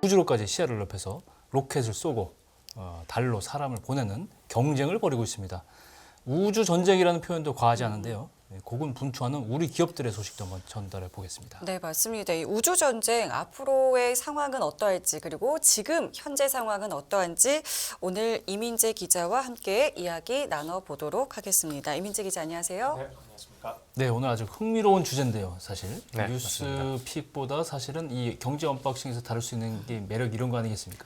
우주로까지 시야를 넓혀서 로켓을 쏘고 달로 사람을 보내는 경쟁을 벌이고 있습니다. 우주 전쟁이라는 표현도 과하지 않은데요. 고군분투하는 우리 기업들의 소식도 한번 전달해 보겠습니다. 네, 맞습니다. 이 우주 전쟁 앞으로의 상황은 어떠할지 그리고 지금 현재 상황은 어떠한지 오늘 이민재 기자와 함께 이야기 나눠보도록 하겠습니다. 이민재 기자 안녕하세요. 네, 안녕하십니까. 네, 오늘 아주 흥미로운 주제인데요. 사실 네, 뉴스픽보다 사실은 이 경제 언박싱에서 다룰 수 있는 게 매력 이런 거 아니겠습니까?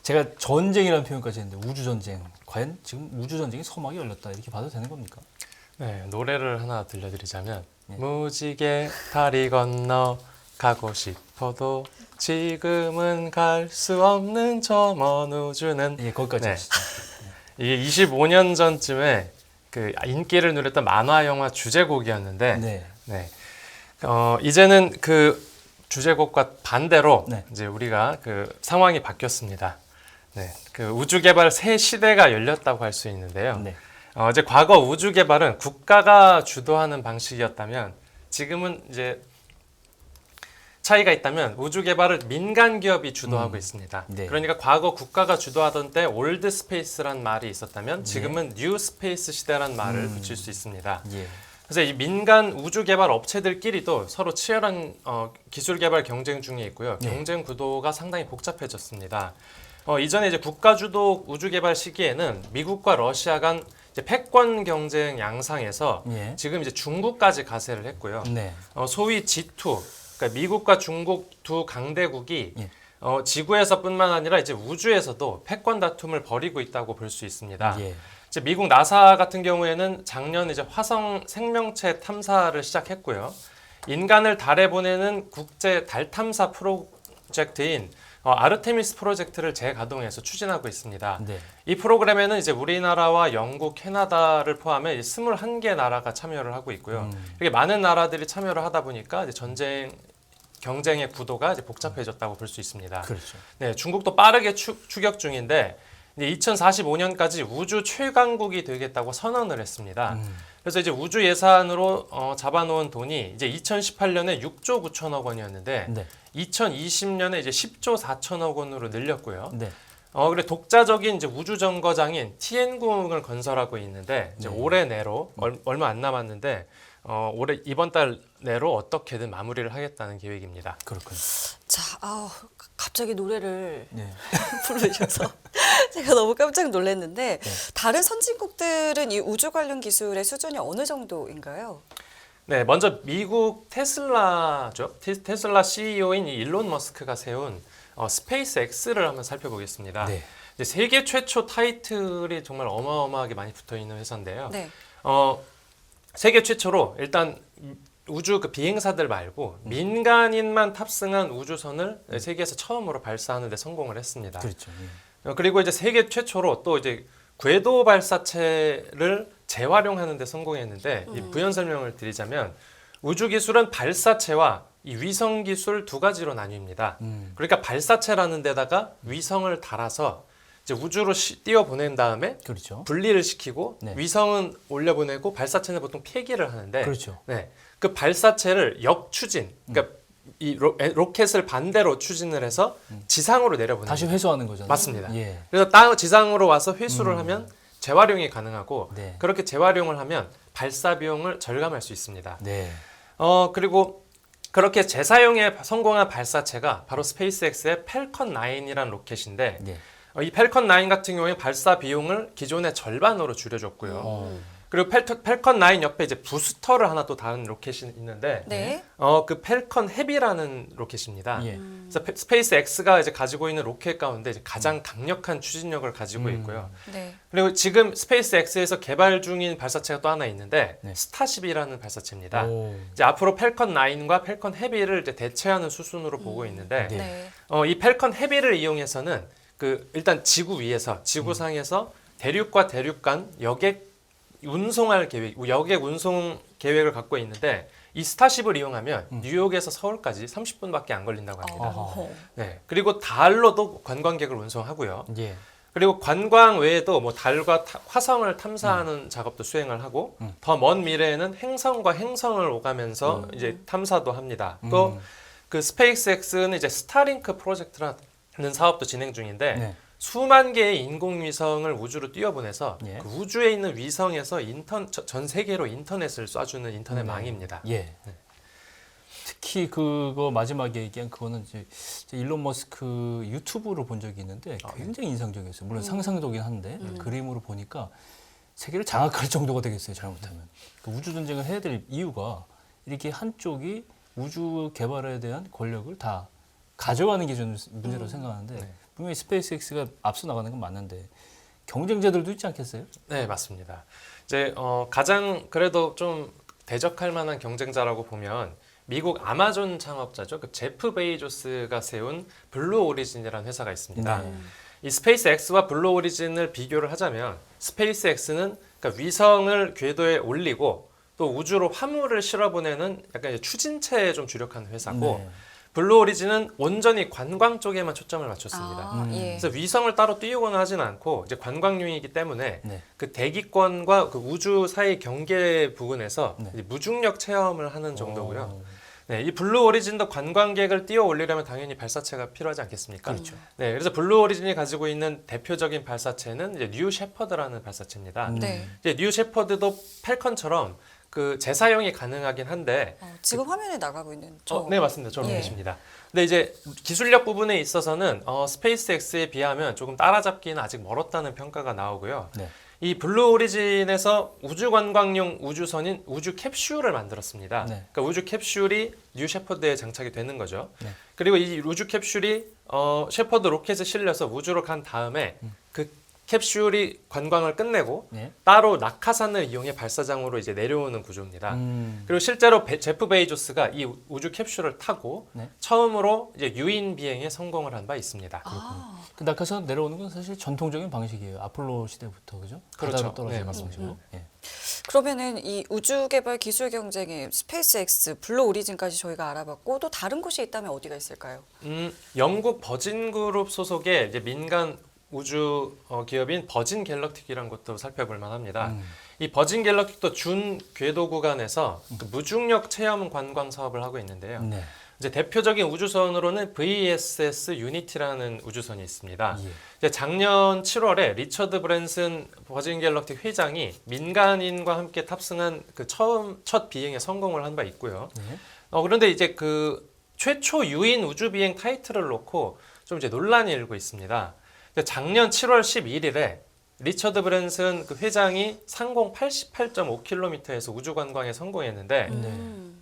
제가 전쟁이라는 표현까지 했는데 우주 전쟁, 과연 지금 우주 전쟁이 서막이 열렸다 이렇게 봐도 되는 겁니까? 네, 노래를 하나 들려드리자면 네. 무지개 다리 건너 가고 싶어도 지금은 갈 수 없는 저 먼 우주는 예, 거기까지 네. 하시죠. 이게 25년 전쯤에 그 인기를 누렸던 만화 영화 주제곡이었는데 네. 네. 이제는 그 주제곡과 반대로 네. 이제 우리가 그 상황이 바뀌었습니다. 네. 그 우주 개발 새 시대가 열렸다고 할 수 있는데요. 네. 이제 과거 우주 개발은 국가가 주도하는 방식이었다면 지금은 이제 차이가 있다면 우주 개발을 민간 기업이 주도하고 있습니다. 네. 그러니까 과거 국가가 주도하던 때 올드 스페이스란 말이 있었다면 지금은 뉴 스페이스 시대란 말을 붙일 수 있습니다. 예. 그래서 이 민간 우주 개발 업체들끼리도 서로 치열한 기술 개발 경쟁 중에 있고요. 네. 경쟁 구도가 상당히 복잡해졌습니다. 이전에 이제 국가 주도 우주 개발 시기에는 미국과 러시아 간 이제 패권 경쟁 양상에서 예. 지금 이제 중국까지 가세를 했고요. 네. 소위 G2, 그러니까 미국과 중국 두 강대국이 예. 지구에서뿐만 아니라 이제 우주에서도 패권 다툼을 벌이고 있다고 볼 수 있습니다. 예. 이제 미국 나사 같은 경우에는 작년 이제 화성 생명체 탐사를 시작했고요. 인간을 달에 보내는 국제 달 탐사 프로젝트인 아르테미스 프로젝트를 재가동해서 추진하고 있습니다. 네. 이 프로그램에는 이제 우리나라와 영국, 캐나다를 포함해 21개 나라가 참여를 하고 있고요. 이렇게 많은 나라들이 참여를 하다 보니까 이제 경쟁의 구도가 이제 복잡해졌다고 볼 수 있습니다. 그렇죠. 네, 중국도 빠르게 추격 중인데 이제 2045년까지 우주 최강국이 되겠다고 선언을 했습니다. 그래서 이제 우주 예산으로 잡아놓은 돈이 이제 2018년에 6조 9천억 원이었는데 네. 2020년에 이제 10조 4천억 원으로 늘렸고요. 네. 그래 독자적인 이제 우주 정거장인 티엔궁을 건설하고 있는데 이제 네. 올해 내로 얼마 안 남았는데 올해 이번 달 내로 어떻게든 마무리를 하겠다는 계획입니다. 그렇군요. 자, 갑자기 노래를 네. 부르셔서 제가 너무 깜짝 놀랐는데 네. 다른 선진국들은 이 우주 관련 기술의 수준이 어느 정도인가요? 네, 먼저 미국 테슬라죠. 테슬라 CEO인 일론 머스크가 세운 스페이스 X를 한번 살펴보겠습니다. 네. 이제 세계 최초 타이틀이 정말 어마어마하게 많이 붙어 있는 회사인데요. 네. 세계 최초로 일단 우주 그 비행사들 말고 민간인만 탑승한 우주선을 세계에서 처음으로 발사하는 데 성공을 했습니다. 그렇죠. 예. 그리고 이제 세계 최초로 또 이제 궤도 발사체를 재활용하는 데 성공했는데 이 부연 설명을 드리자면 우주 기술은 발사체와 이 위성 기술 두 가지로 나뉩니다. 그러니까 발사체라는 데다가 위성을 달아서 이제 우주로 띄워 보낸 다음에 그렇죠. 분리를 시키고 네. 위성은 올려 보내고 발사체는 보통 폐기를 하는데 그렇죠. 네. 그 발사체를 역추진, 그러니까 이 로켓을 반대로 추진을 해서 지상으로 내려보내는 다시 회수하는 거잖아요. 맞습니다. 예. 그래서 지상으로 와서 회수를 하면 재활용이 가능하고 네. 그렇게 재활용을 하면 발사 비용을 절감할 수 있습니다. 네. 그리고 그렇게 재사용에 성공한 발사체가 바로 스페이스X의 펠컨 9이라는 로켓인데 네. 이 펠컨 9 같은 경우에 발사 비용을 기존의 절반으로 줄여줬고요. 그리고 펠컨 9 옆에 이제 부스터를 하나 또 다른 로켓이 있는데 네. 그 펠컨 헤비라는 로켓입니다. 예. 그래서 스페이스 X가 이제 가지고 있는 로켓 가운데 이제 가장 강력한 추진력을 가지고 있고요. 네. 그리고 지금 스페이스 X에서 개발 중인 발사체가 또 하나 있는데 네. 스타쉽이라는 발사체입니다. 오. 이제 앞으로 펠컨 9과 펠컨 헤비를 이제 대체하는 수순으로 보고 있는데 네. 네. 이 펠컨 헤비를 이용해서는 일단 지구 위에서 지구상에서 대륙과 대륙 간 여객 운송할 계획, 여객 운송 계획을 갖고 있는데 이 스타쉽을 이용하면 뉴욕에서 서울까지 30분밖에 안 걸린다고 합니다. 어허. 네. 그리고 달로도 관광객을 운송하고요. 예. 그리고 관광 외에도 뭐 달과 화성을 탐사하는 작업도 수행을 하고 더 먼 미래에는 행성과 행성을 오가면서 이제 탐사도 합니다. 또 그 스페이스X는 이제 스타링크 프로젝트라는 사업도 진행 중인데 네. 수만 개의 인공위성을 우주로 띄워보내서 예. 그 우주에 있는 위성에서 전 세계로 인터넷을 쏴주는 인터넷 네. 망입니다. 예. 특히 그거 마지막에 얘기한 그거는 이제 일론 머스크 유튜브로 본 적이 있는데 굉장히 인상적이었어요. 물론 상상도긴 한데 그림으로 보니까 세계를 장악할 정도가 되겠어요. 잘못하면. 그 우주 전쟁을 해야 될 이유가 이렇게 한쪽이 우주 개발에 대한 권력을 다 가져가는 게 저는 문제라고 생각하는데 네. 분명히 스페이스X가 앞서 나가는 건 맞는데 경쟁자들도 있지 않겠어요? 네, 맞습니다. 이제 가장 그래도 좀 대적할 만한 경쟁자라고 보면 미국 아마존 창업자죠. 그 제프 베이조스가 세운 블루 오리진이라는 회사가 있습니다. 네. 이 스페이스X와 블루 오리진을 비교를 하자면 스페이스X는 그러니까 위성을 궤도에 올리고 또 우주로 화물을 실어보내는 약간 이제 추진체에 좀 주력하는 회사고 네. 블루 오리진은 온전히 관광 쪽에만 초점을 맞췄습니다. 아, 예. 그래서 위성을 따로 띄우거나 하지는 않고 이제 관광용이기 때문에 네. 그 대기권과 그 우주 사이 경계 부근에서 네. 이제 무중력 체험을 하는 정도고요. 오. 네, 이 블루 오리진도 관광객을 띄워 올리려면 당연히 발사체가 필요하지 않겠습니까? 그렇죠. 네, 그래서 블루 오리진이 가지고 있는 대표적인 발사체는 이제 뉴 셰퍼드라는 발사체입니다. 네. 이제 뉴 셰퍼드도 펠컨처럼 그 재사용이 가능하긴 한데 지금 화면에 나가고 있는 저. 네, 맞습니다. 저로 예. 계십니다. 근데 이제 기술력 부분에 있어서는 스페이스X에 비하면 조금 따라잡기는 아직 멀었다는 평가가 나오고요. 네. 이 블루 오리진에서 우주 관광용 우주선인 우주 캡슐을 만들었습니다. 네. 그러니까 우주 캡슐이 뉴 셰퍼드에 장착이 되는 거죠. 네. 그리고 이 우주 캡슐이 셰퍼드 로켓에 실려서 우주로 간 다음에 그 캡슐이 관광을 끝내고 네. 따로 낙하산을 이용해 발사장으로 이제 내려오는 구조입니다. 그리고 실제로 제프 베이조스가 이 우주 캡슐을 타고 네. 처음으로 이제 유인 비행에 성공을 한 바 있습니다. 아, 그 낙하산 내려오는 건 사실 전통적인 방식이에요. 아폴로 시대부터 그죠? 그렇죠. 바다로 떨어지는 네, 맞습니다. 방식으로. 예. 그러면은 이 우주 개발 기술 경쟁의 스페이스X, 블루 오리진까지 저희가 알아봤고 또 다른 곳이 있다면 어디가 있을까요? 영국 버진 그룹 소속의 이제 민간 우주 기업인 버진 갤럭틱이라는 것도 살펴볼 만합니다. 이 버진 갤럭틱도 준 궤도 구간에서 그 무중력 체험 관광 사업을 하고 있는데요. 네. 이제 대표적인 우주선으로는 VSS 유니티라는 우주선이 있습니다. 예. 이제 작년 7월에 리처드 브랜슨 버진 갤럭틱 회장이 민간인과 함께 탑승한 그 첫 비행에 성공을 한 바 있고요. 네. 그런데 이제 그 최초 유인 우주 비행 타이틀을 놓고 좀 이제 논란이 일고 있습니다. 작년 7월 11일에 리처드 브랜슨 그 회장이 상공 88.5km에서 우주 관광에 성공했는데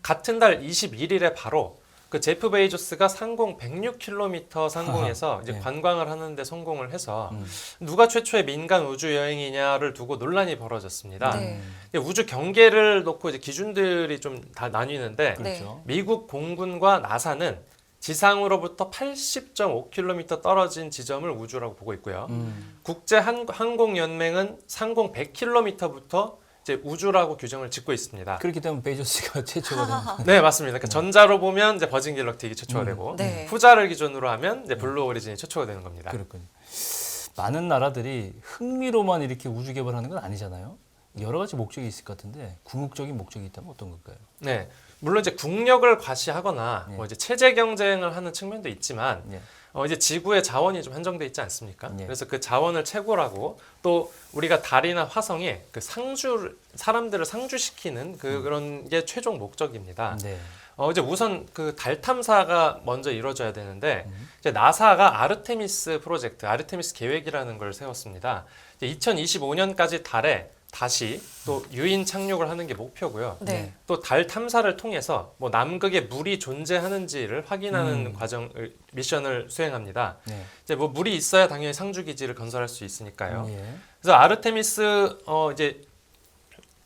같은 달 21일에 바로 그 제프 베이조스가 상공 106km 상공에서 이제 네. 관광을 하는데 성공을 해서 누가 최초의 민간 우주 여행이냐를 두고 논란이 벌어졌습니다. 네. 우주 경계를 놓고 이제 기준들이 좀 다 나뉘는데 그렇죠. 미국 공군과 나사는 지상으로부터 80.5km 떨어진 지점을 우주라고 보고 있고요. 국제 항공 연맹은 상공 100km부터 이제 우주라고 규정을 짓고 있습니다. 그렇기 때문에 베이조스가 최초가 되는. 네, 맞습니다. 그러니까 전자로 보면 이제 버진 갤럭틱이 최초가 되고 네. 후자를 기준으로 하면 이제 블루 오리진이 최초가 되는 겁니다. 그렇군요. 많은 나라들이 흥미로만 이렇게 우주 개발하는 건 아니잖아요. 여러 가지 목적이 있을 것 같은데 궁극적인 목적이 있다면 어떤 걸까요? 네, 물론 이제 국력을 과시하거나 네. 뭐 이제 체제 경쟁을 하는 측면도 있지만 네. 이제 지구의 자원이 좀 한정돼 있지 않습니까? 네. 그래서 그 자원을 채굴하고 또 우리가 달이나 화성에 그 사람들을 상주시키는 그런 게 최종 목적입니다. 네. 이제 우선 그 달 탐사가 먼저 이루어져야 되는데 이제 나사가 아르테미스 프로젝트, 아르테미스 계획이라는 걸 세웠습니다. 이제 2025년까지 달에 다시 또 유인 착륙을 하는 게 목표고요. 네. 또 달 탐사를 통해서 뭐 남극에 물이 존재하는지를 확인하는 미션을 수행합니다. 네. 이제 뭐 물이 있어야 당연히 상주 기지를 건설할 수 있으니까요. 예. 그래서 아르테미스 이제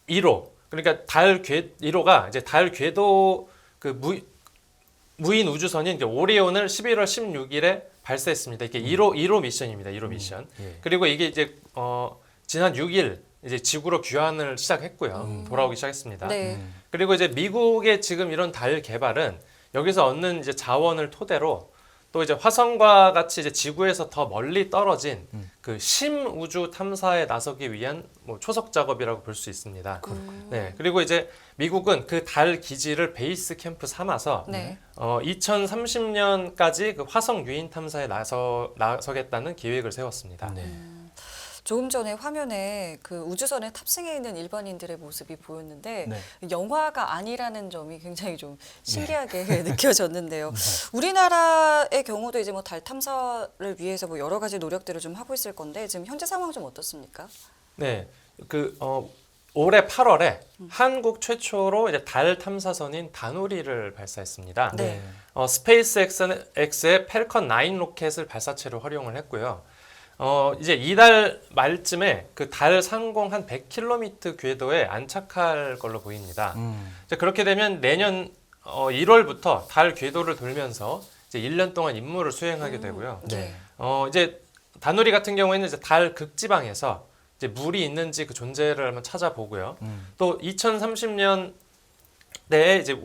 1호 그러니까 1호가 이제 달 궤도 그 무인 우주선인 이제 오리온을 11월 16일에 발사했습니다. 이게 1호 미션입니다. 1호 미션. 예. 그리고 이게 이제 지난 6일 이제 지구로 귀환을 시작했고요. 돌아오기 시작했습니다. 네. 그리고 이제 미국의 지금 이런 달 개발은 여기서 얻는 이제 자원을 토대로 또 이제 화성과 같이 이제 지구에서 더 멀리 떨어진 그 심우주 탐사에 나서기 위한 뭐 초석 작업이라고 볼 수 있습니다. 네, 그리고 이제 미국은 그 달 기지를 베이스 캠프 삼아서 네. 2030년까지 그 화성 유인 탐사에 나서겠다는 계획을 세웠습니다. 네. 조금 전에 화면에 그 우주선에 탑승해 있는 일반인들의 모습이 보였는데 네. 영화가 아니라는 점이 굉장히 좀 신기하게 느껴졌는데요. 우리나라의 경우도 이제 뭐 달 탐사를 위해서 뭐 여러 가지 노력들을 좀 하고 있을 건데 지금 현재 상황 좀 어떻습니까? 네, 올해 8월에 한국 최초로 이제 달 탐사선인 다누리를 발사했습니다. 네. 스페이스X의 펠컨 9 로켓을 발사체로 활용을 했고요. 이제 이달 말쯤에 그 달 상공 한 100km 궤도에 안착할 걸로 보입니다. 이제 그렇게 되면 내년 1월부터 달 궤도를 돌면서 이제 1년 동안 임무를 수행하게 되고요. 네. 이제 다누리 같은 경우에는 이제 달 극지방에서 이제 물이 있는지 그 존재를 한번 찾아보고요. 또 2030년 내에 이제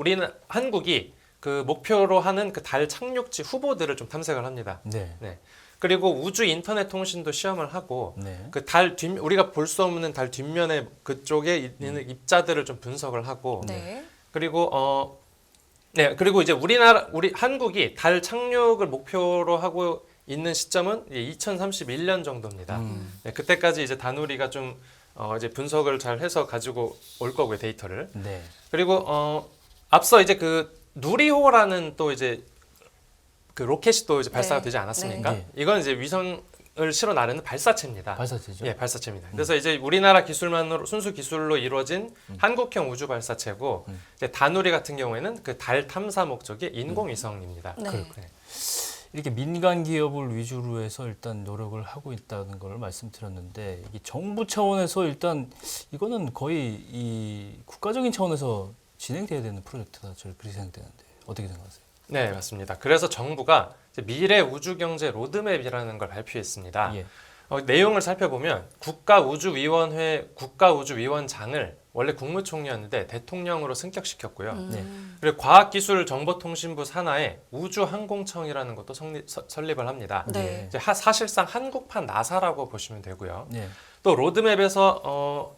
한국이 그 목표로 하는 그 달 착륙지 후보들을 좀 탐색을 합니다. 네. 네. 그리고 우주 인터넷 통신도 시험을 하고 네. 그 우리가 볼 수 없는 달 뒷면에 그쪽에 있는 입자들을 좀 분석을 하고 네. 그리고 이제 우리 한국이 달 착륙을 목표로 하고 있는 시점은 2031년 정도입니다. 네, 그때까지 이제 다누리가 좀 이제 분석을 잘 해서 가지고 올 거고요, 데이터를. 네. 그리고 앞서 이제 그 누리호라는 또 이제 그 로켓이 또 이제 발사가 네. 되지 않았습니까? 네. 이건 이제 위성을 실어 나르는 발사체입니다. 발사체죠. 예, 발사체입니다. 그래서 이제 우리나라 기술만으로 순수 기술로 이루어진 한국형 우주 발사체고 이제 다누리 같은 경우에는 그 달 탐사 목적의 인공위성입니다. 네. 그렇군요. 이렇게 민간 기업을 위주로 해서 일단 노력을 하고 있다는 걸 말씀드렸는데 이게 정부 차원에서 일단 이거는 거의 이 국가적인 차원에서 진행돼야 되는 프로젝트다. 저는 그렇게 생각되는데 어떻게 생각하세요? 네, 맞습니다. 그래서 정부가 이제 미래 우주 경제 로드맵이라는 걸 발표했습니다. 예. 내용을 살펴보면 국가우주위원회 국가우주위원장을 원래 국무총리였는데 대통령으로 승격시켰고요. 네. 그리고 과학기술정보통신부 산하에 우주항공청이라는 것도 설립을 합니다. 네. 이제 사실상 한국판 나사라고 보시면 되고요. 네. 또 로드맵에서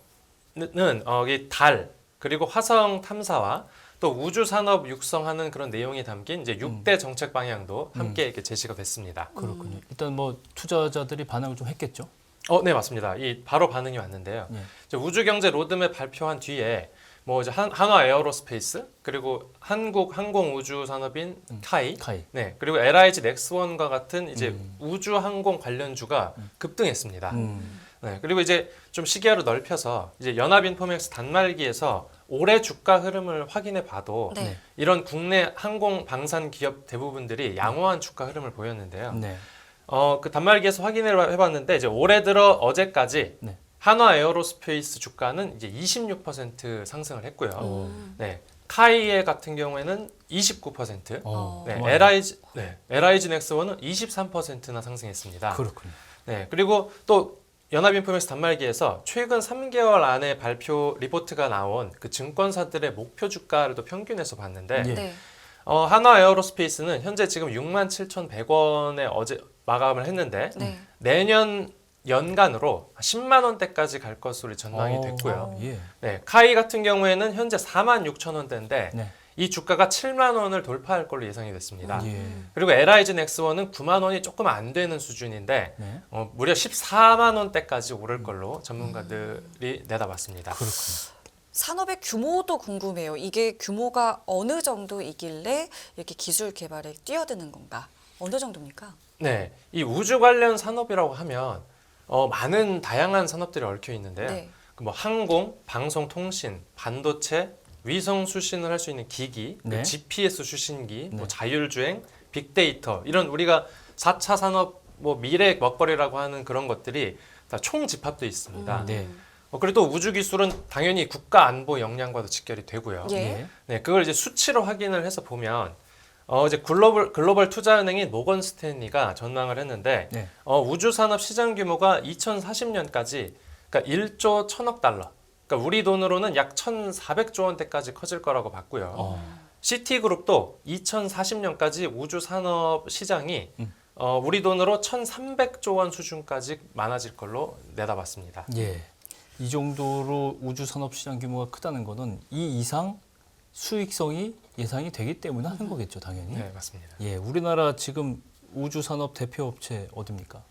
이 달 그리고 화성 탐사와 또 우주 산업 육성하는 그런 내용이 담긴 이제 6대 정책 방향도 함께 이렇게 제시가 됐습니다. 그렇군요. 일단 뭐 투자자들이 반응을 좀 했겠죠. 네, 맞습니다. 바로 반응이 왔는데요. 예. 이제 우주 경제 로드맵 발표한 뒤에 뭐 이제 한화 에어로스페이스 그리고 한국 항공 우주 산업인 카이, 카이. 네, 그리고 LIG 넥스원과 같은 이제 우주 항공 관련주가 급등했습니다. 네, 그리고 이제 좀 시기화로 넓혀서 이제 연합인포맥스 단말기에서 올해 주가 흐름을 확인해 봐도 네. 이런 국내 항공 방산 기업 대부분들이 양호한 주가 흐름을 보였는데요. 네. 그 단말기에서 확인을 해봤는데 이제 올해 들어 어제까지 네. 한화 에어로스페이스 주가는 이제 26% 상승을 했고요. 오. 네, 카이에 같은 경우에는 29%, 어. 네, 정말. LIG 넥스원은 23%나 상승했습니다. 그렇군요. 네, 그리고 또 연합인포맥스 단말기에서 최근 3개월 안에 발표 리포트가 나온 그 증권사들의 목표 주가를 또 평균해서 봤는데 예. 네. 한화 에어로스페이스는 현재 지금 67,100원에 어제 마감을 했는데 네. 내년 연간으로 10만 원대까지 갈 것으로 전망이 됐고요. 예. 네, 카이 같은 경우에는 현재 46,000원대인데 네. 이 주가가 7만 원을 돌파할 걸로 예상이 됐습니다. 예. 그리고 LIG 넥스원은 9만 원이 조금 안 되는 수준인데 네. 무려 14만 원대까지 오를 걸로 전문가들이 내다봤습니다. 그렇군요. 산업의 규모도 궁금해요. 이게 규모가 어느 정도이길래 이렇게 기술 개발에 뛰어드는 건가? 어느 정도입니까? 네, 이 우주 관련 산업이라고 하면 많은 다양한 산업들이 얽혀 있는데요. 네. 그 뭐 항공, 방송, 통신, 반도체, 위성 수신을 할 수 있는 기기, 네. 그 GPS 수신기, 네. 뭐 자율주행, 빅데이터 이런 우리가 4차 산업 뭐 미래 먹거리라고 하는 그런 것들이 다 총집합돼 있습니다. 네. 그리고 또 우주 기술은 당연히 국가 안보 역량과도 직결이 되고요. 예. 네, 그걸 이제 수치로 확인을 해서 보면 이제 글로벌 투자은행인 모건 스탠리가 전망을 했는데 네. 우주 산업 시장 규모가 2040년까지 그러니까 1조 1,000억 달러. 그러니까 우리 돈으로는 약 1,400조 원대까지 커질 거라고 봤고요. 시티그룹도 2040년까지 우주 산업 시장이 우리 돈으로 1,300조 원 수준까지 많아질 걸로 내다봤습니다. 예. 이 정도로 우주 산업 시장 규모가 크다는 거는 이 이상 수익성이 예상이 되기 때문에 하는 거겠죠, 당연히. 네, 맞습니다. 예, 우리나라 지금 우주 산업 대표 업체 어디입니까?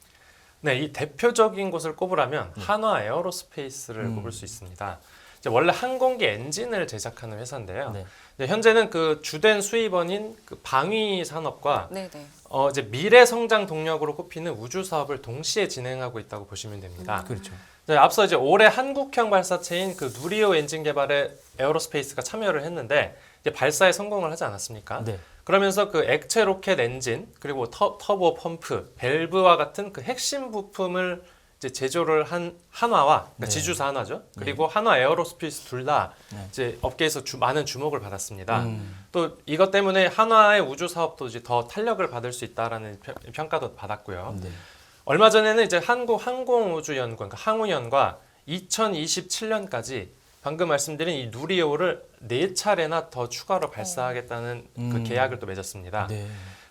네, 이 대표적인 곳을 꼽으라면 한화 에어로스페이스를 꼽을 수 있습니다. 이제 원래 항공기 엔진을 제작하는 회사인데요. 네. 이제 현재는 그 주된 수입원인 그 방위 산업과 네네. 이제 미래 성장 동력으로 꼽히는 우주 사업을 동시에 진행하고 있다고 보시면 됩니다. 그렇죠. 네, 앞서 이제 올해 한국형 발사체인 그 누리호 엔진 개발에 에어로스페이스가 참여를 했는데 이제 발사에 성공을 하지 않았습니까? 네. 그러면서 그 액체 로켓 엔진 그리고 터보 펌프, 밸브와 같은 그 핵심 부품을 이제 제조를 한 한화와 그러니까 네. 지주사 한화죠. 그리고 한화 에어로스페이스 둘 다 네. 이제 업계에서 많은 주목을 받았습니다. 또 이것 때문에 한화의 우주 사업도 이제 더 탄력을 받을 수 있다라는 평가도 받았고요. 네. 얼마 전에는 이제 한국 항공우주연구원, 그러니까 항우연과 2027년까지 방금 말씀드린 이 누리호를 4차례나 더 추가로 발사하겠다는 그 계약을 또 맺었습니다. 네.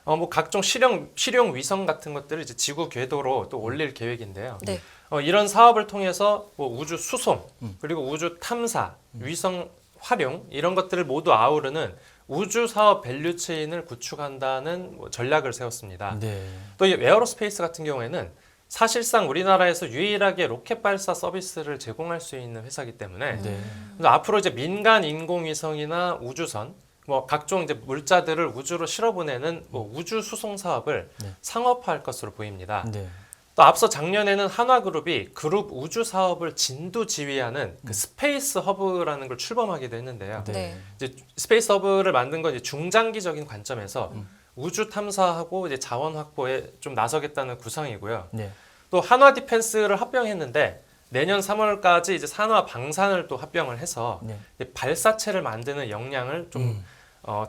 뭐 각종 실용 위성 같은 것들을 이제 지구 궤도로 또 올릴 계획인데요. 네. 이런 사업을 통해서 뭐 우주 수송 그리고 우주 탐사, 위성 활용 이런 것들을 모두 아우르는 우주 사업 밸류체인을 구축한다는 뭐 전략을 세웠습니다. 네. 또 이 에어로스페이스 같은 경우에는 사실상 우리나라에서 유일하게 로켓 발사 서비스를 제공할 수 있는 회사이기 때문에 네. 그래서 앞으로 이제 민간 인공위성이나 우주선 뭐 각종 이제 물자들을 우주로 실어보내는 뭐 우주 수송 사업을 네. 상업화할 것으로 보입니다. 네. 또 앞서 작년에는 한화그룹이 그룹 우주 사업을 진두 지휘하는 그 스페이스 허브라는 걸 출범하기도 했는데요. 네. 네. 이제 스페이스 허브를 만든 건 이제 중장기적인 관점에서 우주 탐사하고 이제 자원 확보에 좀 나서겠다는 구상이고요. 네. 또 한화 디펜스를 합병했는데 내년 3월까지 이제 산화 방산을 또 합병을 해서 네. 이제 발사체를 만드는 역량을 좀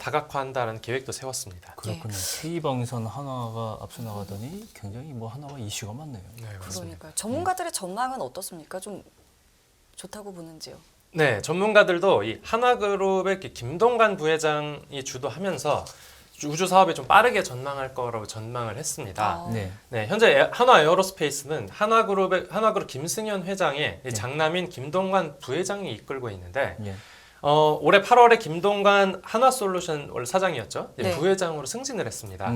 다각화한다는 계획도 세웠습니다. 그렇군요. K방선 하나가 앞서 나가더니 굉장히 뭐 하나가 이슈가 많네요. 네, 맞습니다. 그러니까요. 전문가들의 전망은 어떻습니까? 좀 좋다고 보는지요? 네, 전문가들도 이 한화그룹의 김동관 부회장이 주도하면서 우주 사업에 좀 빠르게 전망할 거라고 전망을 했습니다. 네. 네, 현재 한화 에어로스페이스는 한화그룹 김승현 회장의 장남인 김동관 부회장이 이끌고 있는데 네. 올해 8월에 김동관 한화솔루션 원래 사장이었죠. 네. 부회장으로 승진을 했습니다.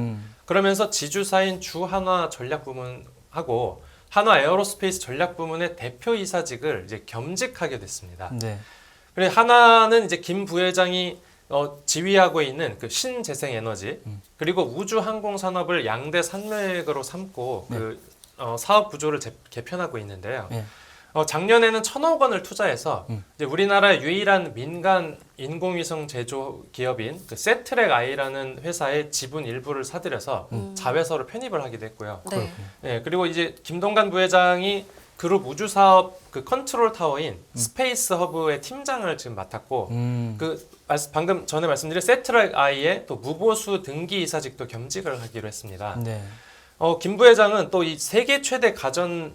그러면서 지주사인 주한화 전략부문하고 한화 에어로스페이스 전략부문의 대표이사직을 이제 겸직하게 됐습니다. 네. 그리고 한화는 이제 김 부회장이 지휘하고 있는 그 신재생에너지 그리고 우주 항공 산업을 양대 산맥으로 삼고 네. 그 사업 구조를 개편하고 있는데요. 네. 작년에는 1,000억 원을 투자해서 이제 우리나라의 유일한 민간 인공위성 제조 기업인 그 세트렉 아이라는 회사의 지분 일부를 사들여서 자회사로 편입을 하기도 했고요. 네. 네, 그리고 이제 김동관 부회장이 그룹 우주 사업 그 컨트롤 타워인 스페이스 허브의 팀장을 지금 맡았고 방금 전에 말씀드린 세트랙 아이의 또 무보수 등기 이사직도 겸직을 하기로 했습니다. 네. 김 부회장은 또 이 세계 최대 가전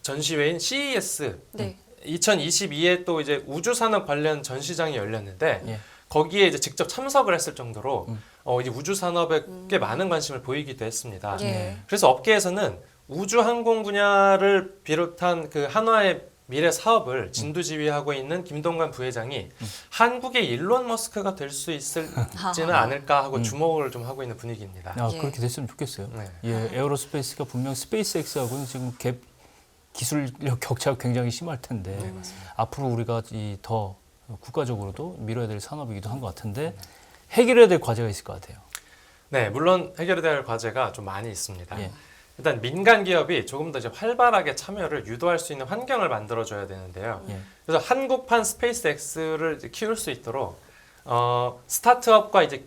전시회인 CES 네. 2022에 또 이제 우주 산업 관련 전시장이 열렸는데 예. 거기에 이제 직접 참석을 했을 정도로 이제 우주 산업에 꽤 많은 관심을 보이기도 했습니다. 예. 그래서 업계에서는 우주 항공 분야를 비롯한 그 한화의 미래 사업을 진두지휘하고 있는 김동관 부회장이 한국의 일론 머스크가 될 수 있을지는 않을까 하고 주목을 좀 하고 있는 분위기입니다. 아, 예. 그렇게 됐으면 좋겠어요. 네. 예, 에어로스페이스가 분명 스페이스X하고는 지금 갭 기술력 격차가 굉장히 심할 텐데 앞으로 우리가 이 더 국가적으로도 밀어야 될 산업이기도 한 것 같은데 해결해야 될 과제가 있을 것 같아요. 네, 물론 해결해야 될 과제가 좀 많이 있습니다. 예. 일단 민간 기업이 조금 더 이제 활발하게 참여를 유도할 수 있는 환경을 만들어줘야 되는데요. 예. 그래서 한국판 스페이스X를 이제 키울 수 있도록 스타트업과 이제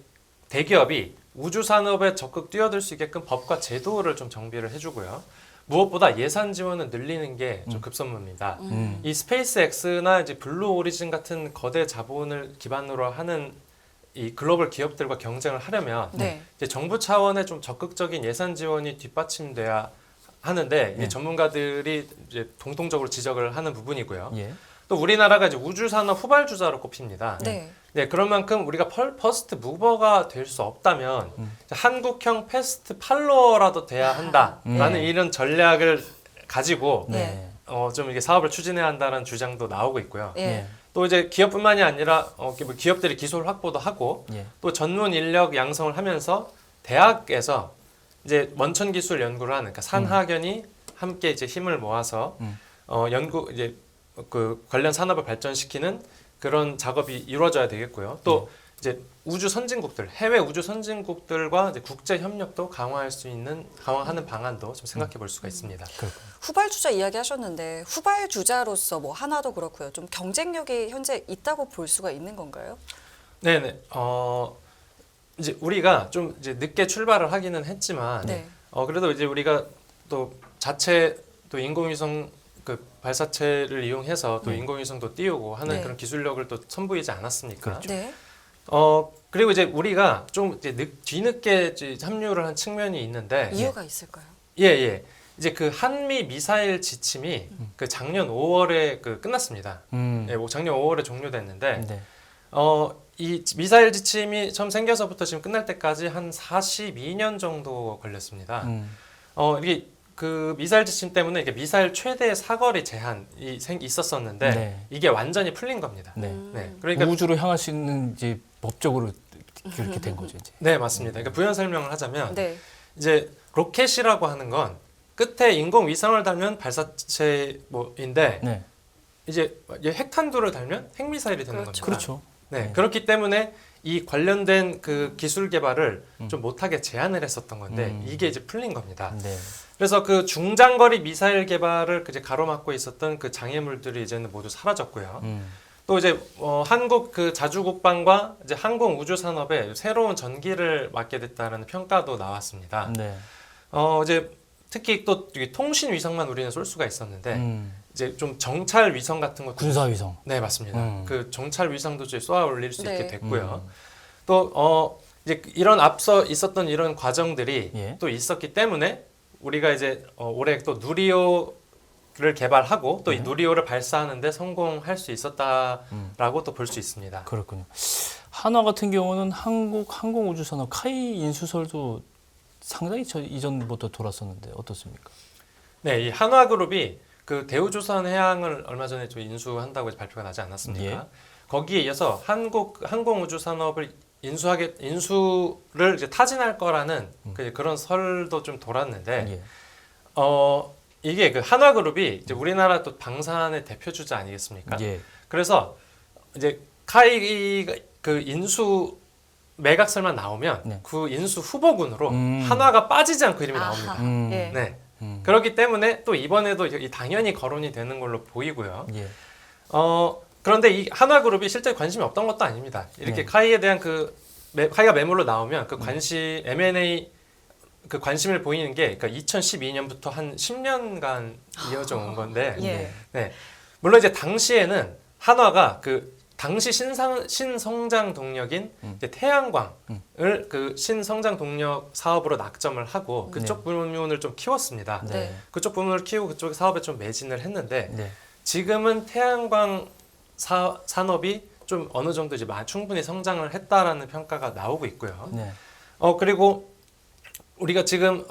대기업이 우주 산업에 적극 뛰어들 수 있게끔 법과 제도를 좀 정비를 해주고요. 무엇보다 예산 지원을 늘리는 게 좀 급선무입니다. 이 스페이스X나 이제 블루 오리진 같은 거대 자본을 기반으로 하는 이 글로벌 기업들과 경쟁을 하려면 네. 이제 정부 차원의 좀 적극적인 예산 지원이 뒷받침돼야 하는데 네. 이 전문가들이 이제 공통적으로 지적을 하는 부분이고요. 예. 또 우리나라가 이제 우주 산업 후발주자로 꼽힙니다. 네. 네, 그런 만큼 우리가 퍼스트 무버가 될 수 없다면 한국형 패스트 팔로워라도 돼야 한다라는 이런 전략을 가지고 네. 좀 이게 사업을 추진해야 한다는 주장도 나오고 있고요. 예. 또 이제 기업뿐만이 아니라 기업들이 기술 확보도 하고 예. 또 전문 인력 양성을 하면서 대학에서 이제 원천 기술 연구를 하는 그러니까 산학연이 함께 이제 힘을 모아서 연구 이제 그 관련 산업을 발전시키는 그런 작업이 이루어져야 되겠고요. 또 이제 우주 선진국들, 해외 우주 선진국들과 이제 국제 협력도 강화하는 방안도 좀 생각해 볼 수가 있습니다. 후발주자 이야기하셨는데 후발주자로서 뭐 하나도 그렇고요. 좀 경쟁력이 현재 있다고 볼 수가 있는 건가요? 네네. 이제 우리가 좀 이제 늦게 출발을 하기는 했지만, 네. 그래도 이제 우리가 또 자체 또 인공위성 그 발사체를 이용해서 또 인공위성도 띄우고 하는 네. 그런 기술력을 또 선보이지 않았습니까? 네. 그리고 이제 우리가 좀 이제 뒤늦게 이제 합류를 한 측면이 있는데, 이유가 있을까요? 예. 이제 그 한미 미사일 지침이 그 작년 5월에 그 끝났습니다. 예, 뭐 작년 5월에 종료됐는데, 네. 이 미사일 지침이 처음 생겨서부터 지금 끝날 때까지 한 42년 정도 걸렸습니다. 이게 그 미사일 지침 때문에 이게 미사일 최대 사거리 제한이 있었었는데 네. 이게 완전히 풀린 겁니다. 네. 네, 그러니까 우주로 향할 수 있는 이제 법적으로 그렇게 된 거죠 이제. 네 맞습니다. 그러니까 부연 설명을 하자면 네. 이제 로켓이라고 하는 건 끝에 인공위성을 달면 발사체인데 네. 이제 핵탄두를 달면 핵미사일이 되는 그렇죠. 겁니다. 그렇죠. 네, 네. 그렇기 때문에 이 관련된 그 기술 개발을 좀 못하게 제한을 했었던 건데 이게 이제 풀린 겁니다. 네. 그래서 그 중장거리 미사일 개발을 이제 가로막고 있었던 그 장애물들이 이제는 모두 사라졌고요. 또 이제 한국 그 자주국방과 이제 항공 우주 산업에 새로운 전기를 맞게 됐다는 평가도 나왔습니다. 네. 이제 특히 또 통신 위성만 우리는 쏠 수가 있었는데 이제 좀 정찰 위성 같은 것도 군사 위성. 네 맞습니다. 그 정찰 위성도 이제 쏘아 올릴 수 네. 있게 됐고요. 또 이제 이런 앞서 있었던 이런 과정들이 예. 또 있었기 때문에 우리가 이제 올해 또 누리호를 개발하고 또 이 누리호를 발사하는데 성공할 수 있었다라고 또 볼 수 있습니다. 그렇군요. 한화 같은 경우는 한국 항공우주산업 카이 인수설도 상당히 이전부터 돌았었는데 어떻습니까? 네, 이 한화그룹이 그 대우조선해양을 얼마 전에 좀 인수한다고 발표가 나지 않았습니까? 예. 거기에 이어서 한국 항공우주산업을 인수를 이제 타진할 거라는 그런 설도 좀 돌았는데 예. 이게 그 한화그룹이 이제 우리나라 또 방산의 대표 주자 아니겠습니까? 예. 그래서 이제 카이 그 인수 매각설만 나오면 네. 그 인수 후보군으로 한화가 빠지지 않고 이름이 나옵니다. 예. 네. 그렇기 때문에 또 이번에도 당연히 거론이 되는 걸로 보이고요. 예. 그런데 이 한화그룹이 실제 관심이 없던 것도 아닙니다. 이렇게 네. 카이에 대한 카이가 매물로 나오면 그 관심 M&A 그 관심을 보이는 게 그러니까 2012년부터 한 10년간 이어져 온 건데, 예. 네. 물론 이제 당시에는 한화가 그 당시 신성장 동력인 이제 태양광을 그 신성장 동력 사업으로 낙점을 하고 그쪽 부문을 좀 키웠습니다. 네. 그쪽 부문을 키우고 그쪽 사업에 좀 매진을 했는데 네. 지금은 태양광 산업이 좀 어느 정도 이제 충분히 성장을 했다라는 평가가 나오고 있고요. 네. 그리고 우리가 지금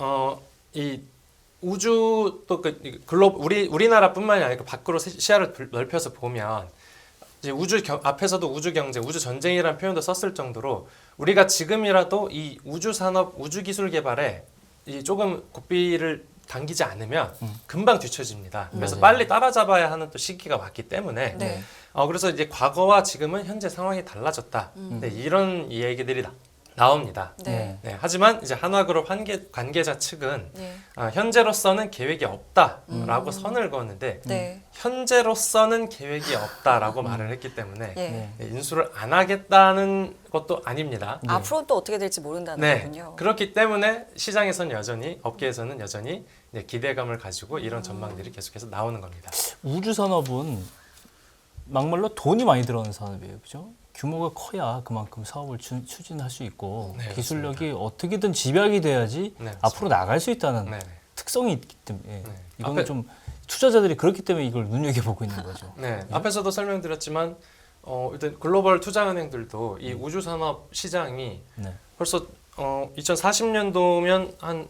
이 우주 또 그 우리나라뿐만이 아니라 밖으로 시야를 넓혀서 보면 이제 앞에서도 우주 경제, 우주 전쟁이라는 표현도 썼을 정도로 우리가 지금이라도 이 우주 산업, 우주 기술 개발에 이 조금 고삐를 당기지 않으면 금방 뒤처집니다. 그래서 맞아요. 빨리 따라잡아야 하는 또 시기가 왔기 때문에 네. 그래서 이제 과거와 지금은 현재 상황이 달라졌다. 네, 이런 얘기들이 나옵니다. 네. 네, 하지만 이제 한화그룹 관계자 측은 네. 현재로서는 계획이 없다라고 선을 그었는데 네. 현재로서는 계획이 없다라고 말을 했기 때문에 예. 네. 인수를 안 하겠다는 것도 아닙니다. 앞으로는 또 어떻게 될지 모른다는 네, 거군요. 그렇기 때문에 시장에서는 여전히 업계에서는 여전히 이제 기대감을 가지고 이런 전망들이 계속해서 나오는 겁니다. 우주 산업은 막말로 돈이 많이 들어가는 산업이에요, 그죠? 규모가 커야 그만큼 사업을 추진할 수 있고 네, 기술력이 어떻게든 집약이 돼야지 네, 앞으로 나갈 수 있다는 네, 특성이 있기 때문에 네. 이거는 좀 투자자들이 그렇기 때문에 이걸 눈여겨보고 있는 거죠. 네, 앞에서도 설명드렸지만 일단 글로벌 투자은행들도 이 우주산업 시장이 네. 벌써 2040년도면 한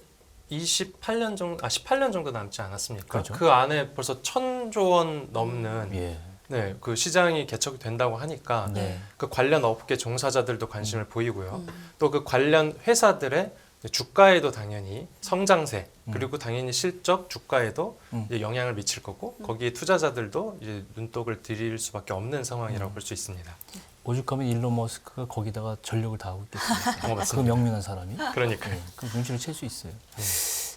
18년 정도 남지 않았습니까? 그렇죠. 그 안에 벌써 1,000조 원 넘는 예. 네, 그 시장이 개척이 된다고 하니까 네. 그 관련 업계 종사자들도 관심을 보이고요. 또 그 관련 회사들의 주가에도 당연히 성장세 그리고 당연히 실적 주가에도 이제 영향을 미칠 거고 거기에 투자자들도 이제 눈독을 들일 수밖에 없는 상황이라고 볼 수 있습니다. 오죽하면 일론 머스크가 거기다가 전력을 다하고 있겠습니까? 그 맞습니다. 명륜한 사람이. 그러니까요. 네, 그 눈치를 챌 수 있어요.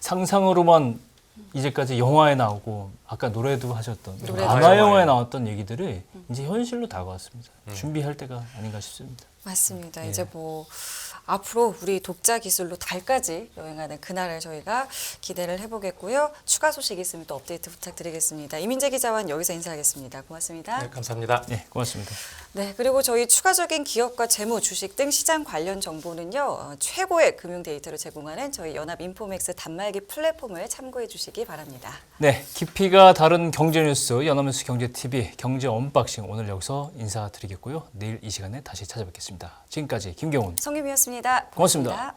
상상으로만 이제까지 영화에 나오고 아까 노래도 하셨던 노래도 만화 하셨어요. 영화에 나왔던 얘기들이 이제 현실로 다가왔습니다. 준비할 때가 아닌가 싶습니다. 맞습니다. 예. 이제 뭐 앞으로 우리 독자 기술로 달까지 여행하는 그날을 저희가 기대를 해보겠고요. 추가 소식 있으면 또 업데이트 부탁드리겠습니다. 이민재 기자와는 여기서 인사하겠습니다. 고맙습니다. 네, 감사합니다. 네, 고맙습니다. 네, 그리고 저희 추가적인 기업과 재무, 주식 등 시장 관련 정보는요. 최고의 금융 데이터를 제공하는 저희 연합인포맥스 단말기 플랫폼을 참고해 주시기 바랍니다. 네, 깊이가 다른 경제 뉴스 연합뉴스 경제TV 경제 언박싱 오늘 여기서 인사드리겠고요. 내일 이 시간에 다시 찾아뵙겠습니다. 지금까지 김경훈 성김이었습니다. 고맙습니다.